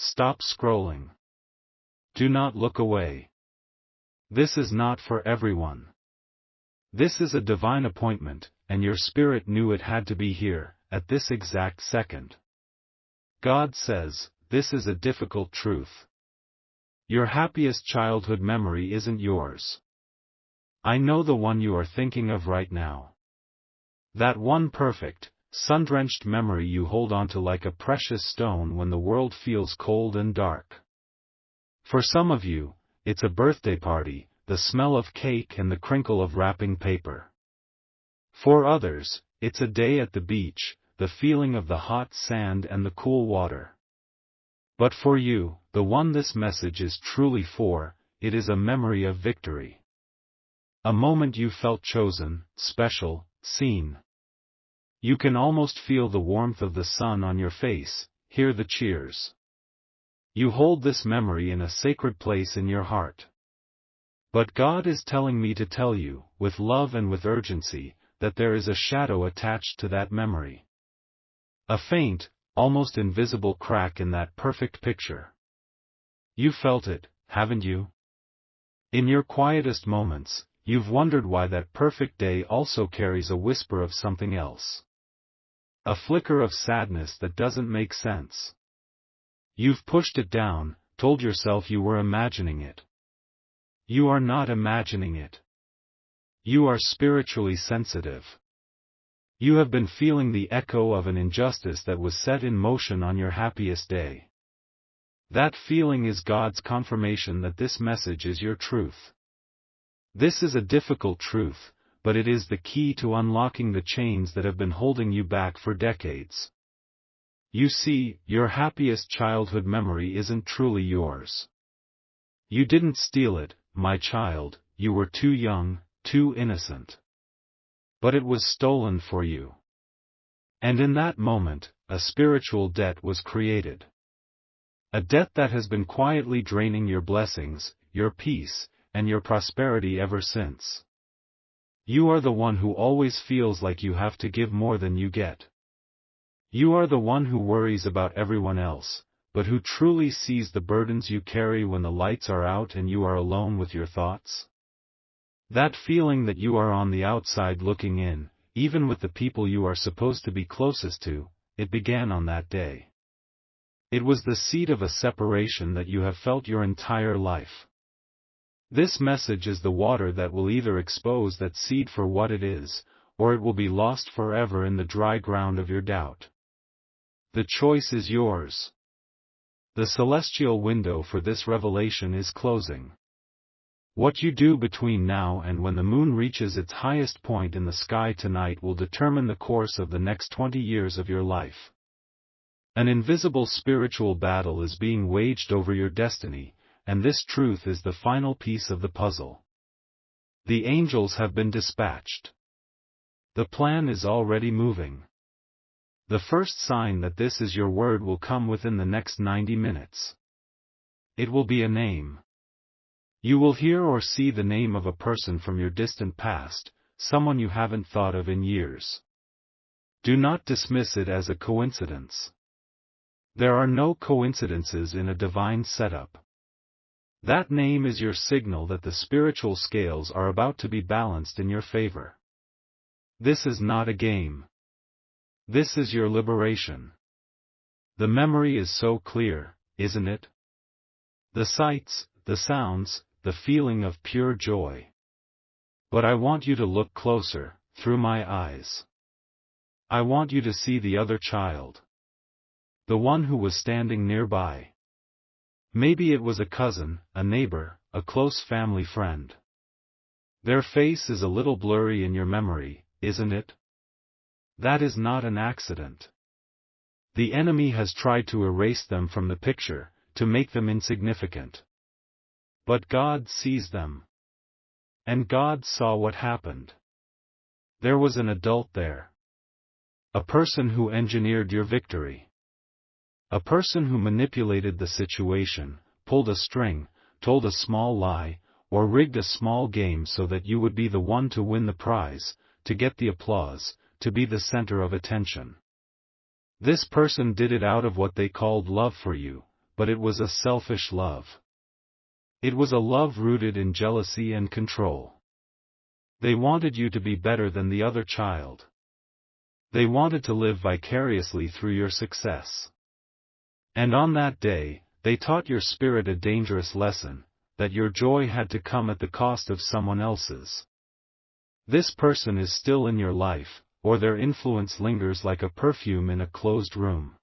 Stop scrolling. Do not look away. This is not for everyone. This is a divine appointment, and your spirit knew it had to be here, at this exact second. God says, this is a difficult truth. Your happiest childhood memory isn't yours. I know the one you are thinking of right now. That one perfect, sun-drenched memory you hold onto like a precious stone when the world feels cold and dark. For some of you, it's a birthday party, the smell of cake and the crinkle of wrapping paper. For others, it's a day at the beach, the feeling of the hot sand and the cool water. But for you, the one this message is truly for, it is a memory of victory. A moment you felt chosen, special, seen. You can almost feel the warmth of the sun on your face, hear the cheers. You hold this memory in a sacred place in your heart. But God is telling me to tell you, with love and with urgency, that there is a shadow attached to that memory. A faint, almost invisible crack in that perfect picture. You felt it, haven't you? In your quietest moments, you've wondered why that perfect day also carries a whisper of something else. A flicker of sadness that doesn't make sense. You've pushed it down, told yourself you were imagining it. You are not imagining it. You are spiritually sensitive. You have been feeling the echo of an injustice that was set in motion on your happiest day. That feeling is God's confirmation that this message is your truth. This is a difficult truth, but it is the key to unlocking the chains that have been holding you back for decades. You see, your happiest childhood memory isn't truly yours. You didn't steal it, my child, you were too young, too innocent. But it was stolen for you. And in that moment, a spiritual debt was created. A debt that has been quietly draining your blessings, your peace, and your prosperity ever since. You are the one who always feels like you have to give more than you get. You are the one who worries about everyone else, but who truly sees the burdens you carry when the lights are out and you are alone with your thoughts. That feeling that you are on the outside looking in, even with the people you are supposed to be closest to, it began on that day. It was the seed of a separation that you have felt your entire life. This message is the water that will either expose that seed for what it is, or it will be lost forever in the dry ground of your doubt. The choice is yours. The celestial window for this revelation is closing. What you do between now and when the moon reaches its highest point in the sky tonight will determine the course of the next 20 years of your life. An invisible spiritual battle is being waged over your destiny, and this truth is the final piece of the puzzle. The angels have been dispatched. The plan is already moving. The first sign that this is your word will come within the next 90 minutes. It will be a name. You will hear or see the name of a person from your distant past, someone you haven't thought of in years. Do not dismiss it as a coincidence. There are no coincidences in a divine setup. That name is your signal that the spiritual scales are about to be balanced in your favor. This is not a game. This is your liberation. The memory is so clear, isn't it? The sights, the sounds, the feeling of pure joy. But I want you to look closer, through my eyes. I want you to see the other child. The one who was standing nearby. Maybe it was a cousin, a neighbor, a close family friend. Their face is a little blurry in your memory, isn't it? That is not an accident. The enemy has tried to erase them from the picture, to make them insignificant. But God sees them. And God saw what happened. There was an adult there. A person who engineered your victory. A person who manipulated the situation, pulled a string, told a small lie, or rigged a small game so that you would be the one to win the prize, to get the applause, to be the center of attention. This person did it out of what they called love for you, but it was a selfish love. It was a love rooted in jealousy and control. They wanted you to be better than the other child. They wanted to live vicariously through your success. And on that day, they taught your spirit a dangerous lesson, that your joy had to come at the cost of someone else's. This person is still in your life, or their influence lingers like a perfume in a closed room.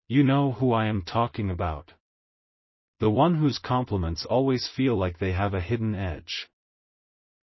You know who I am talking about. The one whose compliments always feel like they have a hidden edge.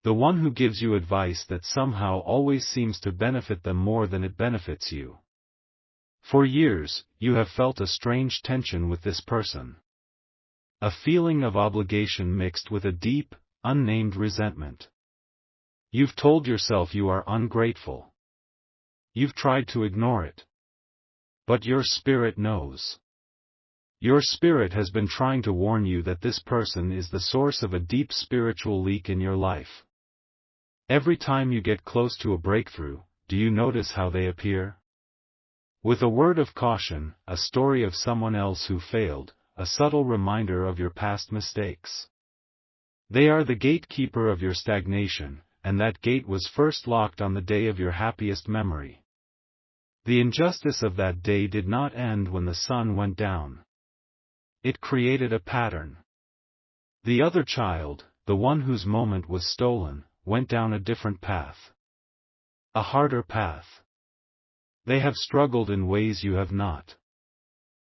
The one who gives you advice that somehow always seems to benefit them more than it benefits you. For years, you have felt a strange tension with this person. A feeling of obligation mixed with a deep, unnamed resentment. You've told yourself you are ungrateful. You've tried to ignore it. But your spirit knows. Your spirit has been trying to warn you that this person is the source of a deep spiritual leak in your life. Every time you get close to a breakthrough, do you notice how they appear? With a word of caution, a story of someone else who failed, a subtle reminder of your past mistakes. They are the gatekeeper of your stagnation, and that gate was first locked on the day of your happiest memory. The injustice of that day did not end when the sun went down. It created a pattern. The other child, the one whose moment was stolen, went down a different path. A harder path. They have struggled in ways you have not.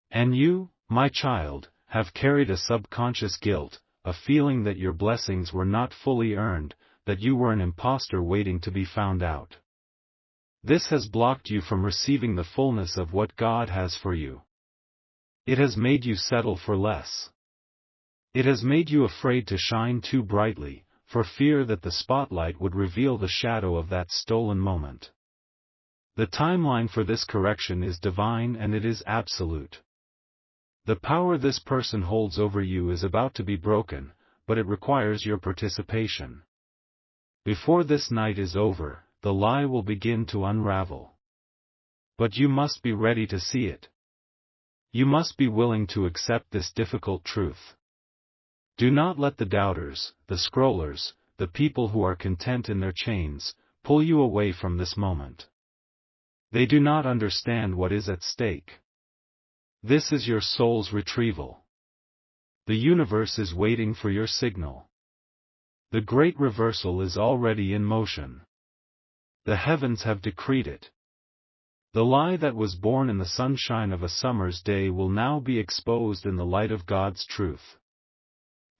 And you, my child, have carried a subconscious guilt, a feeling that your blessings were not fully earned, that you were an imposter waiting to be found out. This has blocked you from receiving the fullness of what God has for you. It has made you settle for less. It has made you afraid to shine too brightly, for fear that the spotlight would reveal the shadow of that stolen moment. The timeline for this correction is divine and it is absolute. The power this person holds over you is about to be broken, but it requires your participation. Before this night is over, the lie will begin to unravel. But you must be ready to see it. You must be willing to accept this difficult truth. Do not let the doubters, the scrollers, the people who are content in their chains, pull you away from this moment. They do not understand what is at stake. This is your soul's retrieval. The universe is waiting for your signal. The great reversal is already in motion. The heavens have decreed it. The lie that was born in the sunshine of a summer's day will now be exposed in the light of God's truth.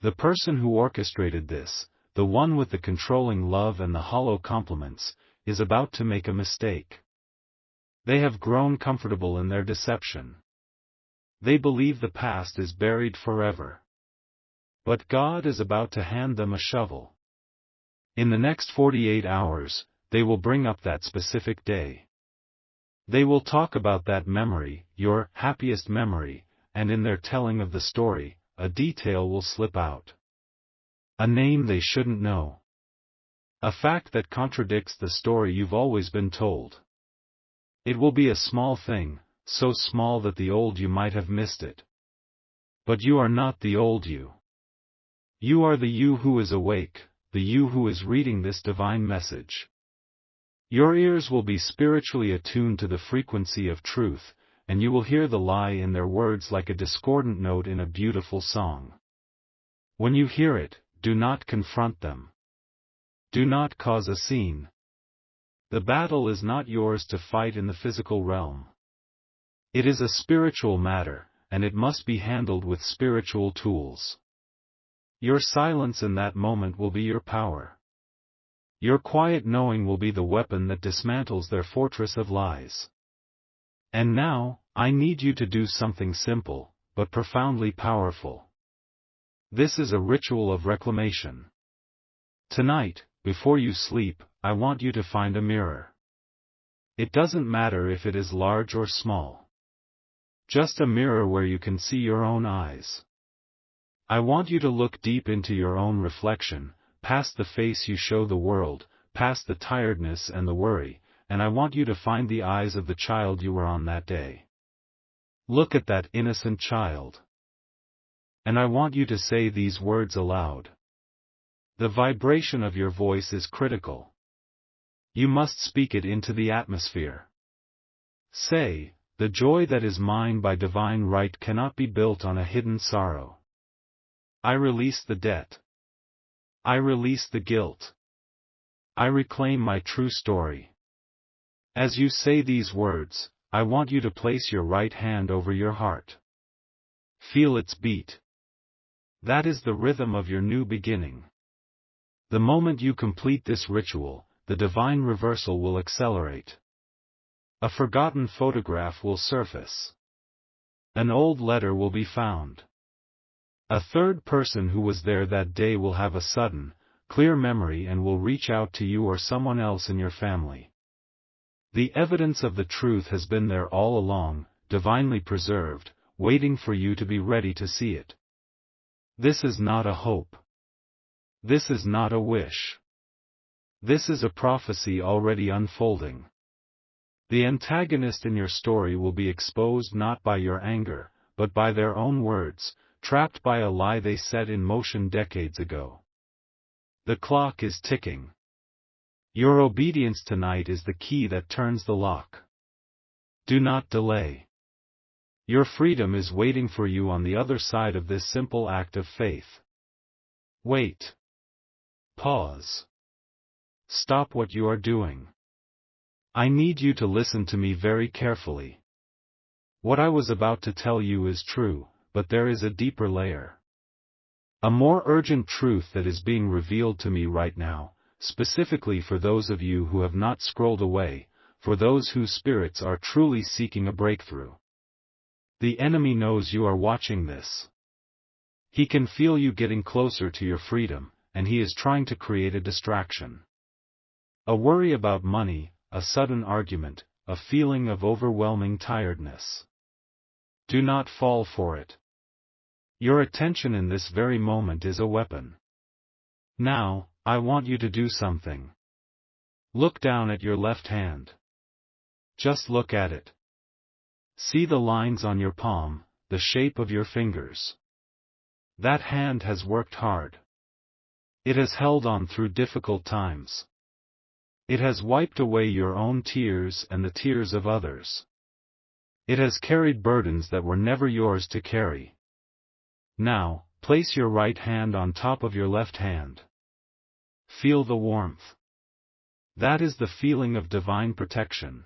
The person who orchestrated this, the one with the controlling love and the hollow compliments, is about to make a mistake. They have grown comfortable in their deception. They believe the past is buried forever. But God is about to hand them a shovel. In the next 48 hours, they will bring up that specific day. They will talk about that memory, your happiest memory, and in their telling of the story, a detail will slip out. A name they shouldn't know. A fact that contradicts the story you've always been told. It will be a small thing, so small that the old you might have missed it. But you are not the old you. You are the you who is awake, the you who is reading this divine message. Your ears will be spiritually attuned to the frequency of truth, and you will hear the lie in their words like a discordant note in a beautiful song. When you hear it, do not confront them. Do not cause a scene. The battle is not yours to fight in the physical realm. It is a spiritual matter, and it must be handled with spiritual tools. Your silence in that moment will be your power. Your quiet knowing will be the weapon that dismantles their fortress of lies. And now, I need you to do something simple, but profoundly powerful. This is a ritual of reclamation. Tonight, before you sleep, I want you to find a mirror. It doesn't matter if it is large or small. Just a mirror where you can see your own eyes. I want you to look deep into your own reflection, past the face you show the world, past the tiredness and the worry, and I want you to find the eyes of the child you were on that day. Look at that innocent child. And I want you to say these words aloud. The vibration of your voice is critical. You must speak it into the atmosphere. Say, the joy that is mine by divine right cannot be built on a hidden sorrow. I release the debt. I release the guilt. I reclaim my true story. As you say these words, I want you to place your right hand over your heart. Feel its beat. That is the rhythm of your new beginning. The moment you complete this ritual, the divine reversal will accelerate. A forgotten photograph will surface. An old letter will be found. A third person who was there that day will have a sudden, clear memory and will reach out to you or someone else in your family. The evidence of the truth has been there all along, divinely preserved, waiting for you to be ready to see it. This is not a hope. This is not a wish. This is a prophecy already unfolding. The antagonist in your story will be exposed not by your anger, but by their own words, trapped by a lie they set in motion decades ago. The clock is ticking. Your obedience tonight is the key that turns the lock. Do not delay. Your freedom is waiting for you on the other side of this simple act of faith. Wait. Pause. Stop what you are doing. I need you to listen to me very carefully. What I was about to tell you is true, but there is a deeper layer. A more urgent truth that is being revealed to me right now, specifically for those of you who have not scrolled away, for those whose spirits are truly seeking a breakthrough. The enemy knows you are watching this. He can feel you getting closer to your freedom, and he is trying to create a distraction. A worry about money, a sudden argument, a feeling of overwhelming tiredness. Do not fall for it. Your attention in this very moment is a weapon. Now, I want you to do something. Look down at your left hand. Just look at it. See the lines on your palm, the shape of your fingers. That hand has worked hard. It has held on through difficult times. It has wiped away your own tears and the tears of others. It has carried burdens that were never yours to carry. Now, place your right hand on top of your left hand. Feel the warmth. That is the feeling of divine protection.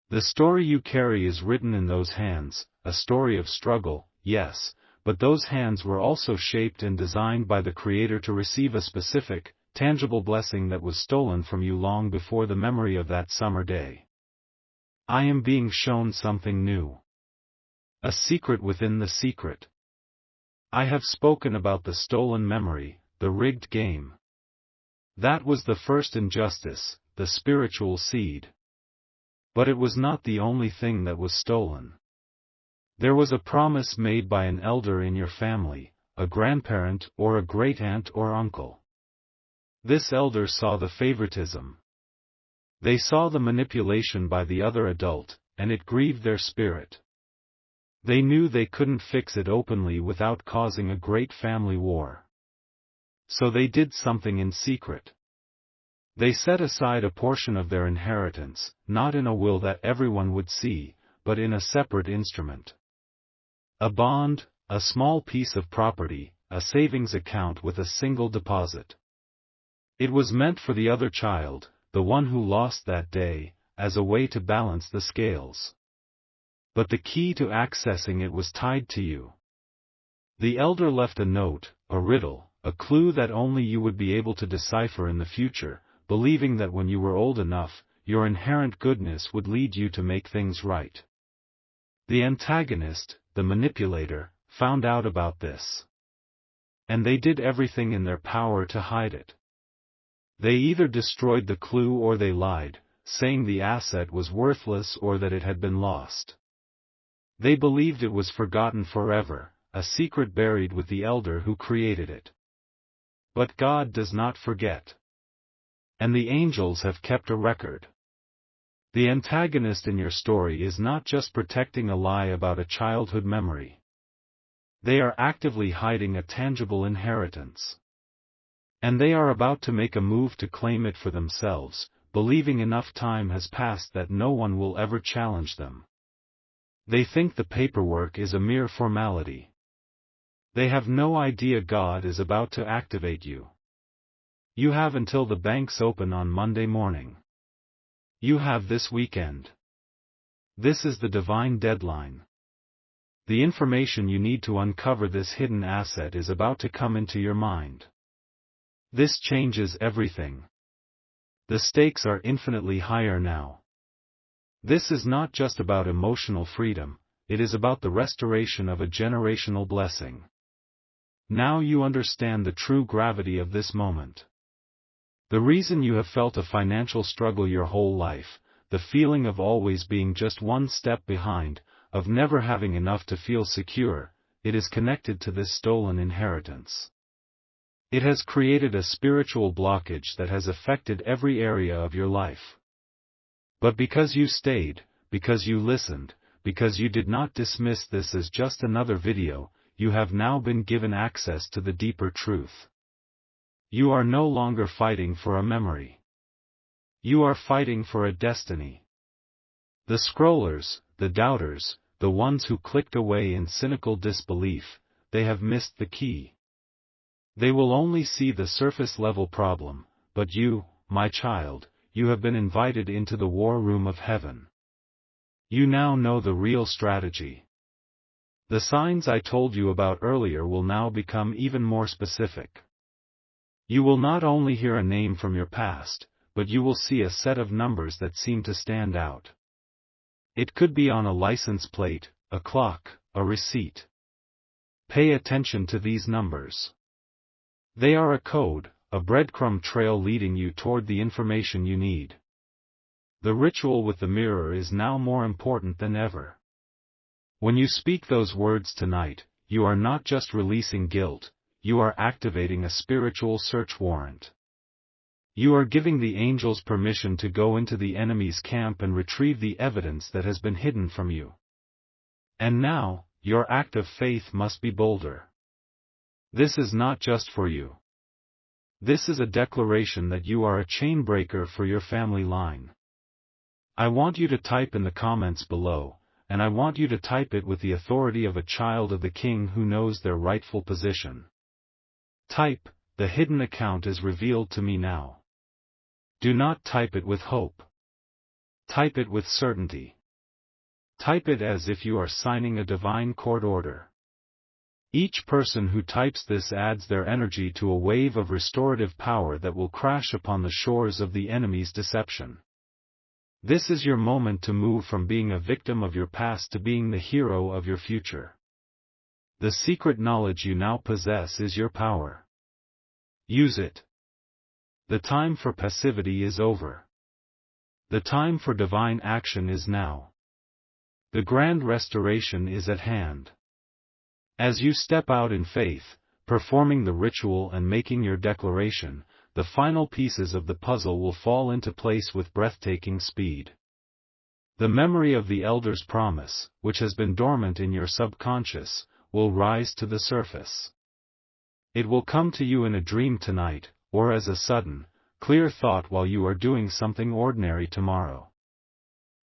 The story you carry is written in those hands, a story of struggle, yes, but those hands were also shaped and designed by the Creator to receive a specific, tangible blessing that was stolen from you long before the memory of that summer day. I am being shown something new. A secret within the secret. I have spoken about the stolen memory, the rigged game. That was the first injustice, the spiritual seed. But it was not the only thing that was stolen. There was a promise made by an elder in your family, a grandparent or a great-aunt or uncle. This elder saw the favoritism. They saw the manipulation by the other adult, and it grieved their spirit. They knew they couldn't fix it openly without causing a great family war. So they did something in secret. They set aside a portion of their inheritance, not in a will that everyone would see, but in a separate instrument. A bond, a small piece of property, a savings account with a single deposit. It was meant for the other child, the one who lost that day, as a way to balance the scales. But the key to accessing it was tied to you. The elder left a note, a riddle, a clue that only you would be able to decipher in the future, believing that when you were old enough, your inherent goodness would lead you to make things right. The antagonist, the manipulator, found out about this. And they did everything in their power to hide it. They either destroyed the clue or they lied, saying the asset was worthless or that it had been lost. They believed it was forgotten forever, a secret buried with the elder who created it. But God does not forget. And the angels have kept a record. The antagonist in your story is not just protecting a lie about a childhood memory. They are actively hiding a tangible inheritance. And they are about to make a move to claim it for themselves, believing enough time has passed that no one will ever challenge them. They think the paperwork is a mere formality. They have no idea God is about to activate you. You have until the banks open on Monday morning. You have this weekend. This is the divine deadline. The information you need to uncover this hidden asset is about to come into your mind. This changes everything. The stakes are infinitely higher now. This is not just about emotional freedom, it is about the restoration of a generational blessing. Now you understand the true gravity of this moment. The reason you have felt a financial struggle your whole life, the feeling of always being just one step behind, of never having enough to feel secure, it is connected to this stolen inheritance. It has created a spiritual blockage that has affected every area of your life. But because you stayed, because you listened, because you did not dismiss this as just another video, you have now been given access to the deeper truth. You are no longer fighting for a memory. You are fighting for a destiny. The scrollers, the doubters, the ones who clicked away in cynical disbelief, they have missed the key. They will only see the surface-level problem, but you, my child, you have been invited into the war room of heaven. You now know the real strategy. The signs I told you about earlier will now become even more specific. You will not only hear a name from your past, but you will see a set of numbers that seem to stand out. It could be on a license plate, a clock, a receipt. Pay attention to these numbers. They are a code, a breadcrumb trail leading you toward the information you need. The ritual with the mirror is now more important than ever. When you speak those words tonight, you are not just releasing guilt, you are activating a spiritual search warrant. You are giving the angels permission to go into the enemy's camp and retrieve the evidence that has been hidden from you. And now, your act of faith must be bolder. This is not just for you. This is a declaration that you are a chain breaker for your family line. I want you to type in the comments below, and I want you to type it with the authority of a child of the King who knows their rightful position. Type, "The hidden account is revealed to me now." Do not type it with hope. Type it with certainty. Type it as if you are signing a divine court order. Each person who types this adds their energy to a wave of restorative power that will crash upon the shores of the enemy's deception. This is your moment to move from being a victim of your past to being the hero of your future. The secret knowledge you now possess is your power. Use it. The time for passivity is over. The time for divine action is now. The grand restoration is at hand. As you step out in faith, performing the ritual and making your declaration, the final pieces of the puzzle will fall into place with breathtaking speed. The memory of the elder's promise, which has been dormant in your subconscious, will rise to the surface. It will come to you in a dream tonight, or as a sudden, clear thought while you are doing something ordinary tomorrow.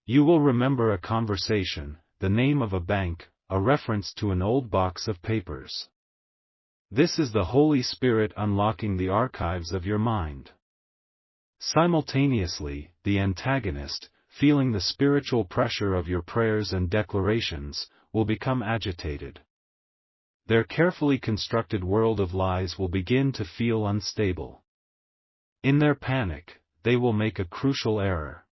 You will remember a conversation, the name of a bank, a reference to an old box of papers. This is the Holy Spirit unlocking the archives of your mind. Simultaneously, the antagonist, feeling the spiritual pressure of your prayers and declarations, will become agitated. Their carefully constructed world of lies will begin to feel unstable. In their panic, they will make a crucial error.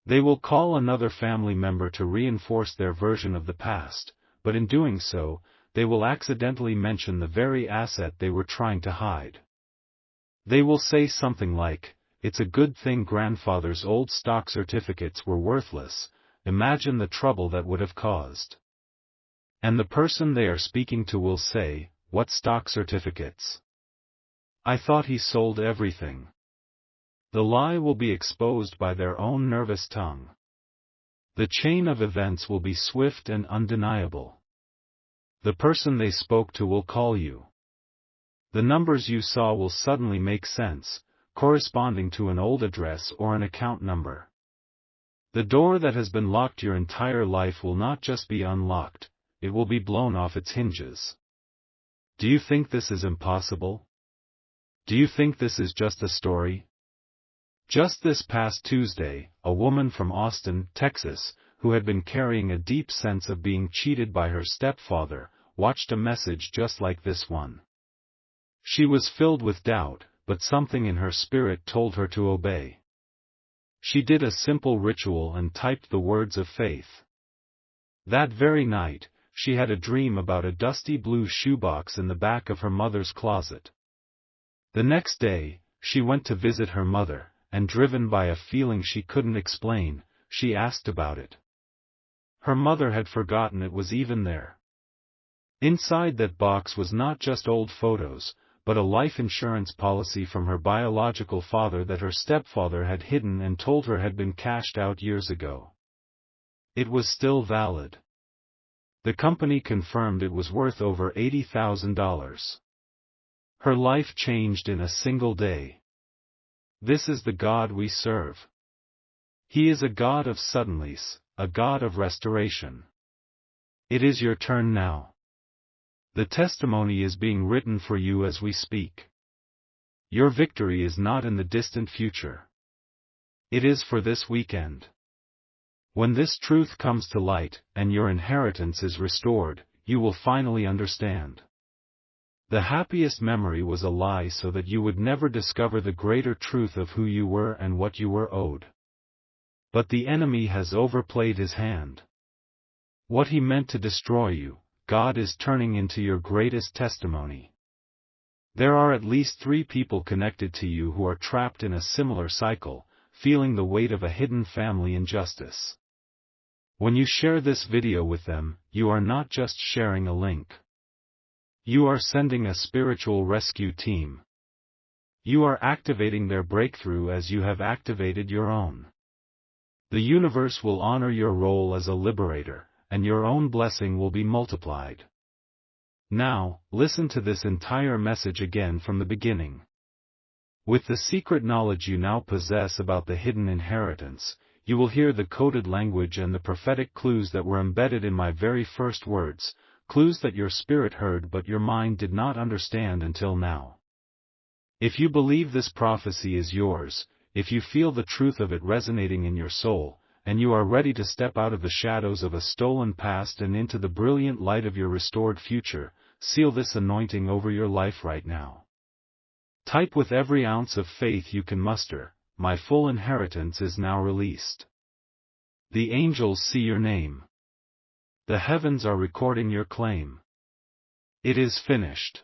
They will call another family member to reinforce their version of the past, but in doing so, they will accidentally mention the very asset they were trying to hide. They will say something like, "It's a good thing grandfather's old stock certificates were worthless, imagine the trouble that would have caused." And the person they are speaking to will say, "What stock certificates? I thought he sold everything." The lie will be exposed by their own nervous tongue. The chain of events will be swift and undeniable. The person they spoke to will call you. The numbers you saw will suddenly make sense, corresponding to an old address or an account number. The door that has been locked your entire life will not just be unlocked, it will be blown off its hinges. Do you think this is impossible? Do you think this is just a story? Just this past Tuesday, a woman from Austin, Texas, who had been carrying a deep sense of being cheated by her stepfather, watched a message just like this one. She was filled with doubt, but something in her spirit told her to obey. She did a simple ritual and typed the words of faith. That very night, she had a dream about a dusty blue shoebox in the back of her mother's closet. The next day, she went to visit her mother, and driven by a feeling she couldn't explain, she asked about it. Her mother had forgotten it was even there. Inside that box was not just old photos, but a life insurance policy from her biological father that her stepfather had hidden and told her had been cashed out years ago. It was still valid. The company confirmed it was worth over $80,000. Her life changed in a single day. This is the God we serve. He is a God of suddenlies, a God of restoration. It is your turn now. The testimony is being written for you as we speak. Your victory is not in the distant future. It is for this weekend. When this truth comes to light, and your inheritance is restored, you will finally understand. The happiest memory was a lie so that you would never discover the greater truth of who you were and what you were owed. But the enemy has overplayed his hand. What he meant to destroy you, God is turning into your greatest testimony. There are at least 3 people connected to you who are trapped in a similar cycle, feeling the weight of a hidden family injustice. When you share this video with them, you are not just sharing a link. You are sending a spiritual rescue team. You are activating their breakthrough as you have activated your own. The universe will honor your role as a liberator, and your own blessing will be multiplied. Now, listen to this entire message again from the beginning. With the secret knowledge you now possess about the hidden inheritance, you will hear the coded language and the prophetic clues that were embedded in my very first words, clues that your spirit heard but your mind did not understand until now. If you believe this prophecy is yours, if you feel the truth of it resonating in your soul, and you are ready to step out of the shadows of a stolen past and into the brilliant light of your restored future, seal this anointing over your life right now. Type with every ounce of faith you can muster, "My full inheritance is now released." The angels see your name. The heavens are recording your claim. It is finished.